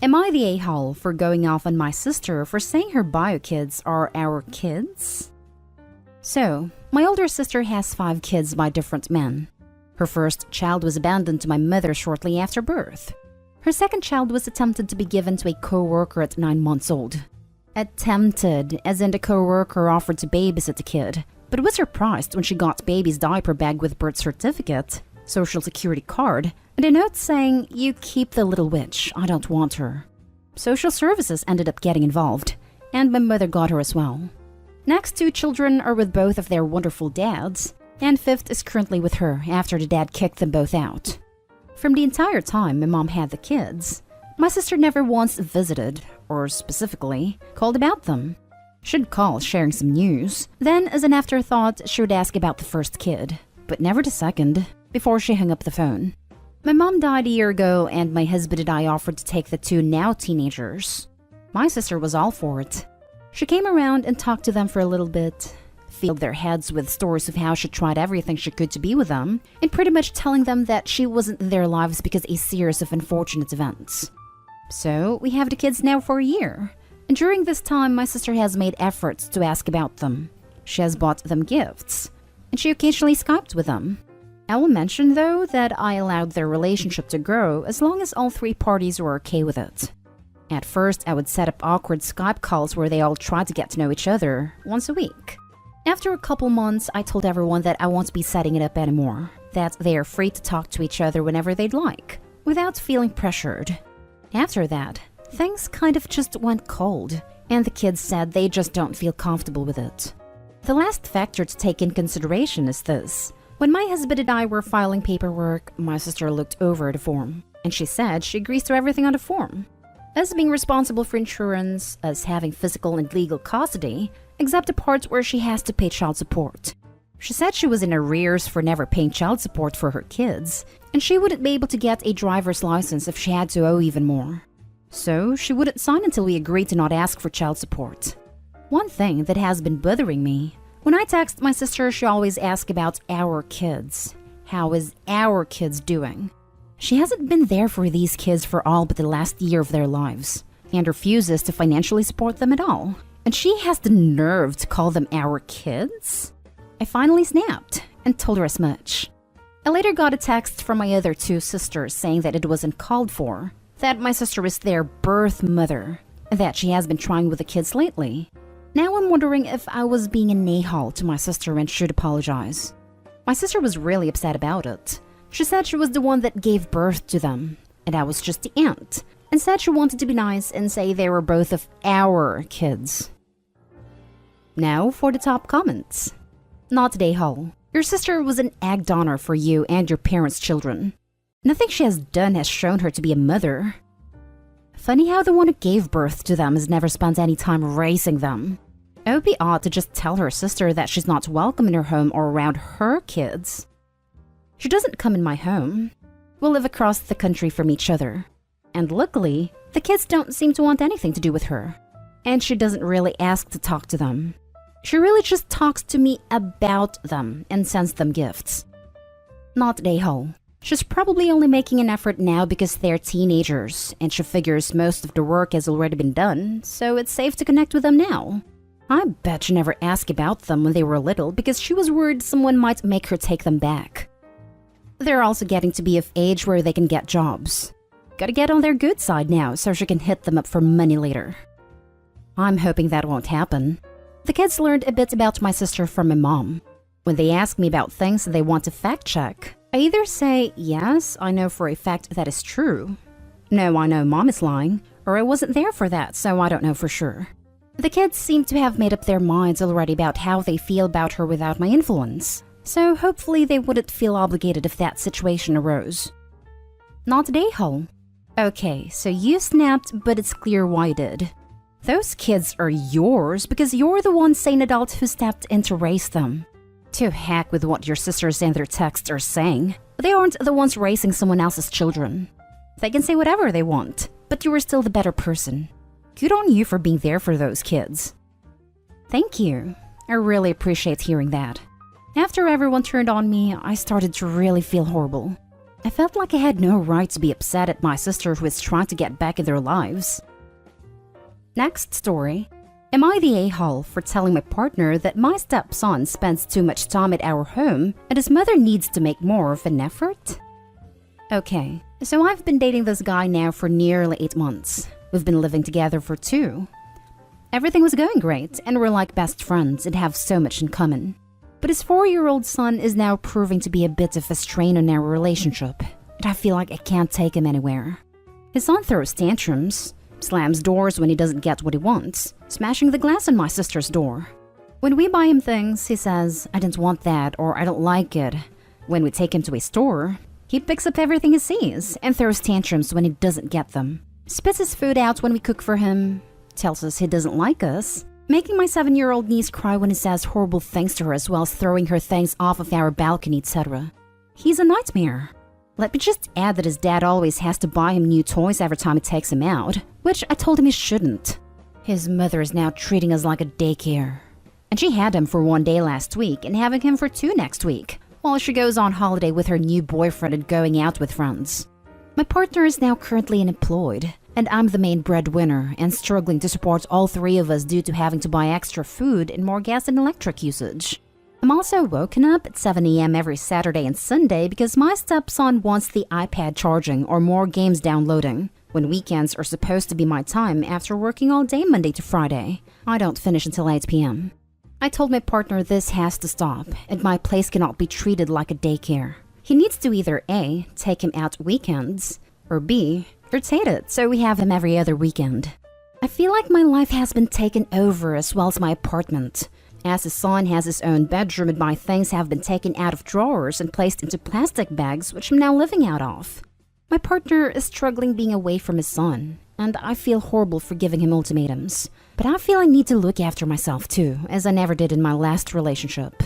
Am I the a-hole for going off on my sister for saying her bio kids are our kids? So, my older sister has 5 kids by different men. Her first child was abandoned to my mother shortly after birth. Her second child was attempted to be given to a co-worker at 9 months old. Attempted, as in the co-worker offered to babysit the kid, but was surprised when she got baby's diaper bag with birth certificate, social security card, and a note saying, "You keep the little witch, I don't want her." Social services ended up getting involved, and my mother got her as well. Next 2 children are with both of their wonderful dads, and 5th is currently with her after the dad kicked them both out. From the entire time my mom had the kids, my sister never once visited, or specifically, called about them. She'd call sharing some news, then as an afterthought she would ask about the first kid, but never the second, before she hung up the phone. My mom died a year ago and my husband and I offered to take the 2 now teenagers. My sister was all for it. She came around and talked to them for a little bit, filled their heads with stories of how she tried everything she could to be with them, and pretty much telling them that she wasn't in their lives because a series of unfortunate events. So, we have the kids now for a year, and during this time my sister has made efforts to ask about them. She has bought them gifts, and she occasionally Skyped with them. I will mention though that I allowed their relationship to grow as long as all 3 parties were okay with it. At first, I would set up awkward Skype calls where they all tried to get to know each other once a week. After a couple months, I told everyone that I won't be setting it up anymore, that they are free to talk to each other whenever they'd like, without feeling pressured. After that, things kind of just went cold, and the kids said they just don't feel comfortable with it. The last factor to take in consideration is this. When my husband and I were filing paperwork, my sister looked over the form, and she said she agrees to everything on the form. Us being responsible for insurance, us having physical and legal custody, except the parts where she has to pay child support. She said she was in arrears for never paying child support for her kids, and she wouldn't be able to get a driver's license if she had to owe even more. So she wouldn't sign until we agreed to not ask for child support. One thing that has been bothering me, when I text my sister, she always asks about our kids. How is our kids doing? She hasn't been there for these kids for all but the last year of their lives, and refuses to financially support them at all. And she has the nerve to call them our kids? I finally snapped and told her as much. I later got a text from my other 2 sisters saying that it wasn't called for, that my sister is their birth mother, and that she has been trying with the kids lately. Now I'm wondering if I was being an a-hole to my sister and should apologize. My sister was really upset about it. She said she was the one that gave birth to them, and I was just the aunt, and said she wanted to be nice and say they were both of our kids. Now for the top comments. Not today, Hull. Your sister was an egg donor for you and your parents' children. Nothing she has done has shown her to be a mother. Funny how the one who gave birth to them has never spent any time raising them. It would be odd to just tell her sister that she's not welcome in her home or around her kids. She doesn't come in my home. We live across the country from each other. And luckily, the kids don't seem to want anything to do with her. And she doesn't really ask to talk to them. She really just talks to me about them and sends them gifts. Not a hole. She's probably only making an effort now because they're teenagers, and she figures most of the work has already been done, so it's safe to connect with them now. I bet she never asked about them when they were little because she was worried someone might make her take them back. They're also getting to be of age where they can get jobs. Gotta get on their good side now so she can hit them up for money later. I'm hoping that won't happen. The kids learned a bit about my sister from my mom. When they ask me about things they want to fact check, I either say, yes, I know for a fact that is true. No, I know mom is lying, or I wasn't there for that, so I don't know for sure. The kids seem to have made up their minds already about how they feel about her without my influence, so hopefully they wouldn't feel obligated if that situation arose. Not a hole. Okay, so you snapped, but it's clear why you did. Those kids are yours because you're the one sane adult who stepped in to raise them. To heck with what your sisters and their texts are saying. They aren't the ones raising someone else's children. They can say whatever they want, but you are still the better person. Good on you for being there for those kids. Thank you. I really appreciate hearing that. After everyone turned on me, I started to really feel horrible. I felt like I had no right to be upset at my sister who is trying to get back in their lives. Next story. Am I the a-hole for telling my partner that my stepson spends too much time at our home and his mother needs to make more of an effort? Okay, so I've been dating this guy now for nearly 8 months. We've been living together for 2. Everything was going great and we're like best friends and have so much in common. But his 4-year-old son is now proving to be a bit of a strain on our relationship, and I feel like I can't take him anywhere. His son throws tantrums, slams doors when he doesn't get what he wants, smashing the glass on my sister's door. When we buy him things, he says, "I didn't want that," or "I don't like it." When we take him to a store, he picks up everything he sees and throws tantrums when he doesn't get them. Spits his food out when we cook for him, tells us he doesn't like us, making my 7-year-old niece cry when he says horrible things to her as well as throwing her things off of our balcony, etc. He's a nightmare. Let me just add that his dad always has to buy him new toys every time he takes him out, which I told him he shouldn't. His mother is now treating us like a daycare. And she had him for 1 day last week and having him for 2 next week, while she goes on holiday with her new boyfriend and going out with friends. My partner is now currently unemployed, and I'm the main breadwinner and struggling to support all 3 of us due to having to buy extra food and more gas and electric usage. I'm also woken up at 7 a.m. every Saturday and Sunday because my stepson wants the iPad charging or more games downloading, when weekends are supposed to be my time after working all day Monday to Friday. I don't finish until 8 p.m. I told my partner this has to stop, and my place cannot be treated like a daycare. He needs to either A, take him out weekends, or B, rotate it so we have him every other weekend. I feel like my life has been taken over as well as my apartment, as his son has his own bedroom and my things have been taken out of drawers and placed into plastic bags which I'm now living out of. My partner is struggling being away from his son, and I feel horrible for giving him ultimatums. But I feel I need to look after myself too, as I never did in my last relationship.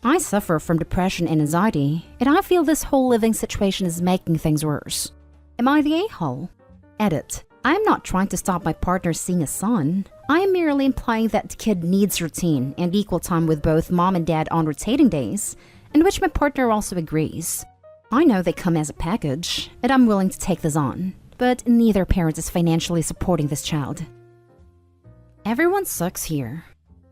I suffer from depression and anxiety, and I feel this whole living situation is making things worse. Am I the a-hole? Edit. I am not trying to stop my partner seeing a son. I am merely implying that the kid needs routine and equal time with both mom and dad on rotating days, in which my partner also agrees. I know they come as a package, and I'm willing to take this on, but neither parent is financially supporting this child. Everyone sucks here.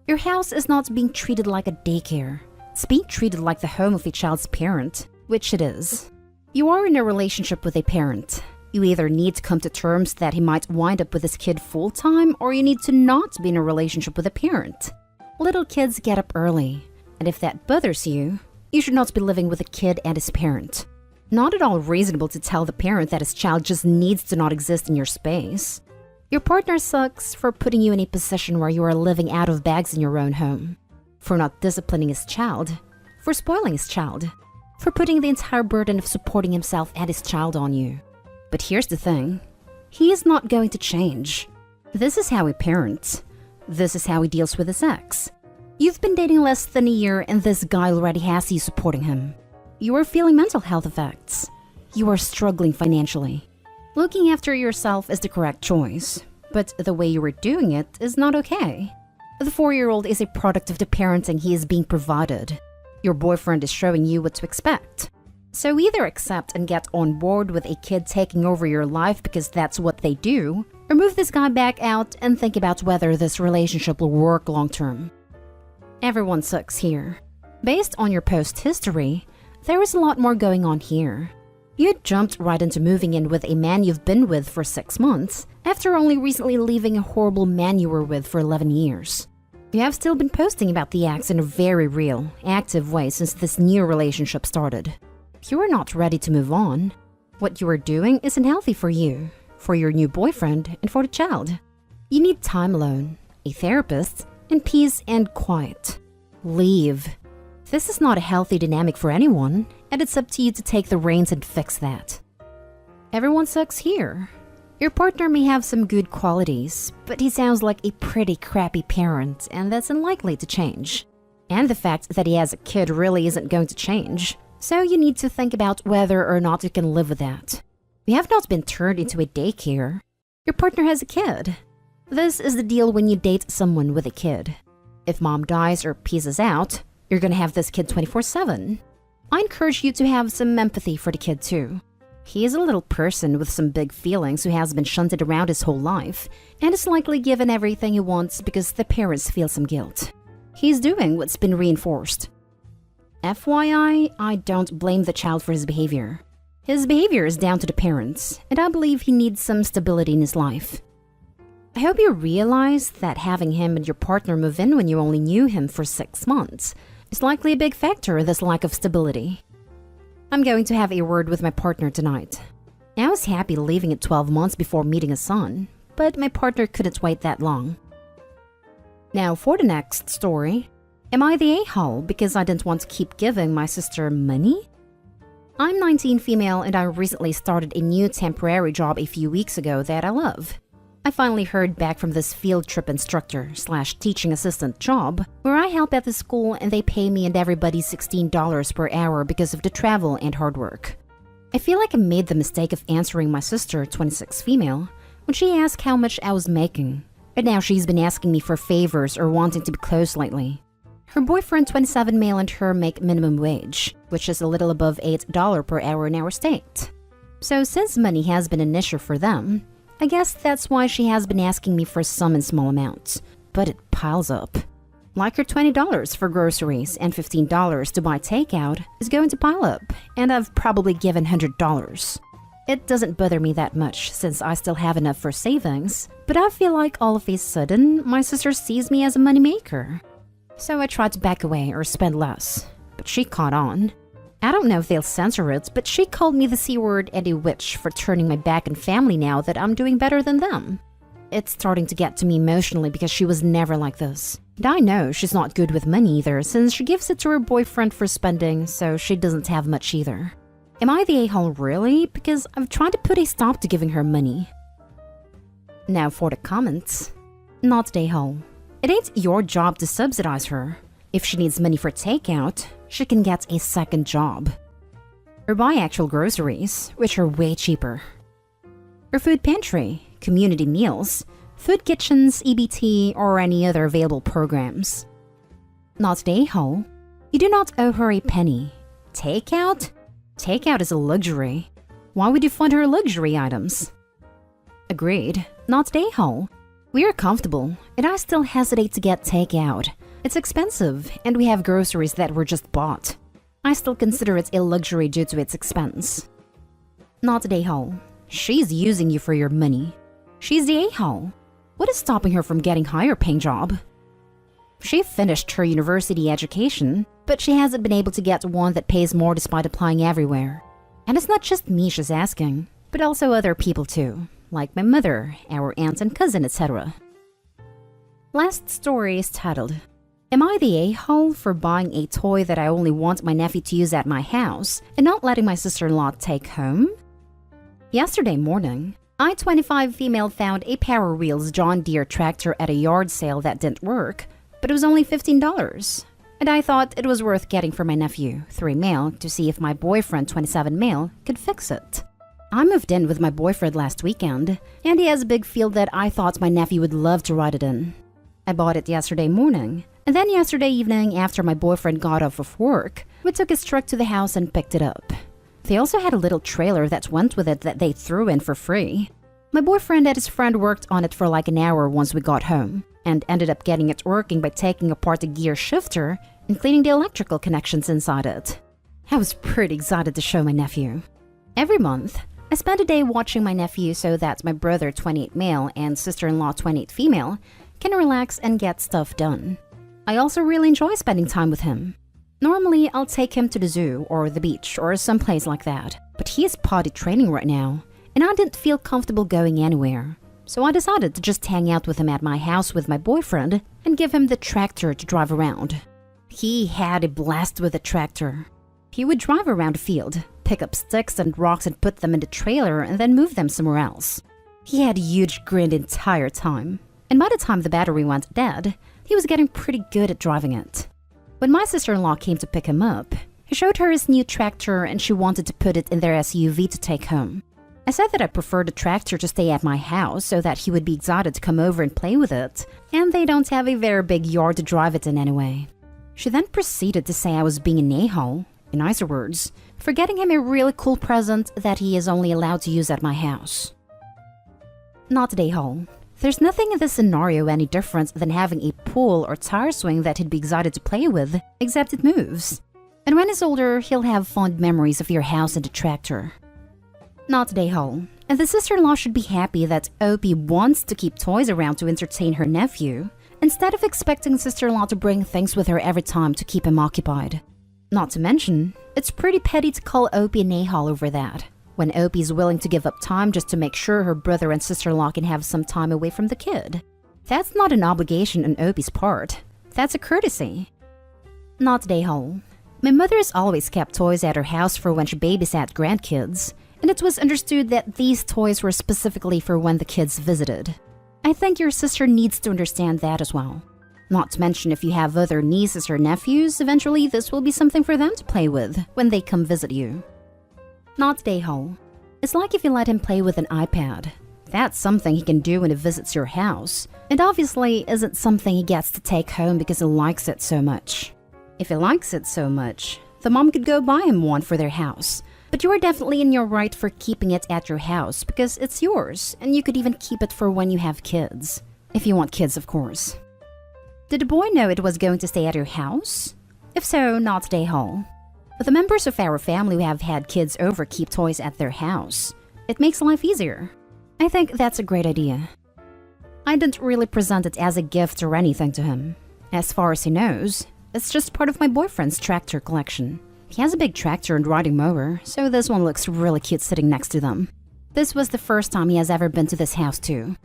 Your house is not being treated like a daycare. It's being treated like the home of a child's parent, which it is. You are in a relationship with a parent. You either need to come to terms that he might wind up with his kid full-time, or you need to not be in a relationship with a parent. Little kids get up early, and if that bothers you, you should not be living with a kid and his parent. Not at all reasonable to tell the parent that his child just needs to not exist in your space. Your partner sucks for putting you in a position where you are living out of bags in your own home, for not disciplining his child, for spoiling his child, for putting the entire burden of supporting himself and his child on you. But here's the thing, he is not going to change. This is how he parents. This is how he deals with his ex. You've been dating less than a year and this guy already has you supporting him. You are feeling mental health effects. You are struggling financially. Looking after yourself is the correct choice, but the way you are doing it is not okay. The 4-year-old is a product of the parenting he is being provided. Your boyfriend is showing you what to expect. So either accept and get on board with a kid taking over your life because that's what they do, or move this guy back out and think about whether this relationship will work long term. Everyone sucks here. Based on your post history, there is a lot more going on here. You jumped right into moving in with a man you've been with for 6 months, after only recently leaving a horrible man you were with for 11 years. You have still been posting about the ex in a very real, active way since this new relationship started. You are not ready to move on. What you are doing isn't healthy for you, for your new boyfriend, and for the child. You need time alone, a therapist, and peace and quiet. Leave. This is not a healthy dynamic for anyone, and it's up to you to take the reins and fix that. Everyone sucks here. Your partner may have some good qualities, but he sounds like a pretty crappy parent, and that's unlikely to change. And the fact that he has a kid really isn't going to change. So you need to think about whether or not you can live with that. You have not been turned into a daycare. Your partner has a kid. This is the deal when you date someone with a kid. If mom dies or pieces out, you're gonna have this kid 24/7. I encourage you to have some empathy for the kid too. He is a little person with some big feelings who has been shunted around his whole life and is likely given everything he wants because the parents feel some guilt. He's doing what's been reinforced. FYI, I don't blame the child for his behavior. His behavior is down to the parents, and I believe he needs some stability in his life. I hope you realize that having him and your partner move in when you only knew him for 6 months is likely a big factor in this lack of stability. I'm going to have a word with my partner tonight. I was happy leaving it 12 months before meeting a son, but my partner couldn't wait that long. Now for the next story. Am I the a-hole because I didn't want to keep giving my sister money? I'm 19 female and I recently started a new temporary job a few weeks ago that I love. I finally heard back from this field trip instructor / teaching assistant job where I help at the school and they pay me and everybody $16 per hour because of the travel and hard work. I feel like I made the mistake of answering my sister, 26 female, when she asked how much I was making. And now she's been asking me for favors or wanting to be close lately. Her boyfriend, 27 male, and her make minimum wage, which is a little above $8 per hour in our state. So since money has been an issue for them, I guess that's why she has been asking me for some in small amounts, but it piles up. Like her $20 for groceries and $15 to buy takeout is going to pile up, and I've probably given $100. It doesn't bother me that much since I still have enough for savings, but I feel like all of a sudden my sister sees me as a moneymaker. So I tried to back away or spend less, but she caught on. I don't know if they'll censor it, but she called me the C-word and a witch for turning my back on family now that I'm doing better than them. It's starting to get to me emotionally because she was never like this. And I know she's not good with money either since she gives it to her boyfriend for spending, so she doesn't have much either. Am I the a-hole really? Because I've tried to put a stop to giving her money. Now for the comments. Not the a-hole. It ain't your job to subsidize her. If she needs money for takeout, she can get a second job. Or buy actual groceries, which are way cheaper. Or food pantry, community meals, food kitchens, EBT, or any other available programs. Not the a-hole. You do not owe her a penny. Takeout? Takeout is a luxury. Why would you fund her luxury items? Agreed. Not the a-hole. We are comfortable, and I still hesitate to get takeout. It's expensive, and we have groceries that were just bought. I still consider it a luxury due to its expense. Not the a-hole. She's using you for your money. She's the a-hole. What is stopping her from getting a higher paying job? She finished her university education, but she hasn't been able to get one that pays more despite applying everywhere. And it's not just me she's asking, but also other people too, like my mother, our aunt and cousin, etc. Last story is titled, Am I the a-hole for buying a toy that I only want my nephew to use at my house and not letting my sister-in-law take home? Yesterday morning, I, 25 female, found a Power Wheels John Deere tractor at a yard sale that didn't work, but it was only $15. And I thought it was worth getting for my nephew, 3 male, to see if my boyfriend, 27 male, could fix it. I moved in with my boyfriend last weekend, and he has a big field that I thought my nephew would love to ride it in. I bought it yesterday morning, and then yesterday evening after my boyfriend got off of work, we took his truck to the house and picked it up. They also had a little trailer that went with it that they threw in for free. My boyfriend and his friend worked on it for like an hour once we got home, and ended up getting it working by taking apart the gear shifter and cleaning the electrical connections inside it. I was pretty excited to show my nephew. Every month, I spend a day watching my nephew so that my brother, 28 male, and sister-in-law, 28 female, can relax and get stuff done. I also really enjoy spending time with him. Normally, I'll take him to the zoo or the beach or someplace like that, but he is potty training right now, and I didn't feel comfortable going anywhere. So I decided to just hang out with him at my house with my boyfriend and give him the tractor to drive around. He had a blast with the tractor. He would drive around the field, pick up sticks and rocks and put them in the trailer and then move them somewhere else. He had a huge grin the entire time, and by the time the battery went dead, he was getting pretty good at driving it. When my sister-in-law came to pick him up, he showed her his new tractor and she wanted to put it in their SUV to take home. I said that I preferred the tractor to stay at my house so that he would be excited to come over and play with it, and they don't have a very big yard to drive it in anyway. She then proceeded to say I was being an a-hole, In nicer words, for getting him a really cool present that he is only allowed to use at my house. Not today, Hall. There's nothing in this scenario any different than having a pool or tire swing that he'd be excited to play with, except it moves. And when he's older, he'll have fond memories of your house and the tractor. Not today, Hall. And the sister-in-law should be happy that Opie wants to keep toys around to entertain her nephew, instead of expecting sister-in-law to bring things with her every time to keep him occupied. Not to mention, it's pretty petty to call Opie an a-hole over that, when Opie's willing to give up time just to make sure her brother and sister-in-law can have some time away from the kid. That's not an obligation on Opie's part. That's a courtesy. Not today, Hole. My mother has always kept toys at her house for when she babysat grandkids, and it was understood that these toys were specifically for when the kids visited. I think your sister needs to understand that as well. Not to mention, if you have other nieces or nephews, eventually this will be something for them to play with when they come visit you. Not today, Hole. It's like if you let him play with an iPad. That's something he can do when he visits your house, and obviously isn't something he gets to take home because he likes it so much. If he likes it so much, the mom could go buy him one for their house, but you are definitely in your right for keeping it at your house because it's yours, and you could even keep it for when you have kids. If you want kids, of course. Did the boy know it was going to stay at your house? If so, not today, Hall. The members of our family who have had kids over keep toys at their house. It makes life easier. I think that's a great idea. I didn't really present it as a gift or anything to him. As far as he knows, it's just part of my boyfriend's tractor collection. He has a big tractor and riding mower, so this one looks really cute sitting next to them. This was the first time he has ever been to this house too.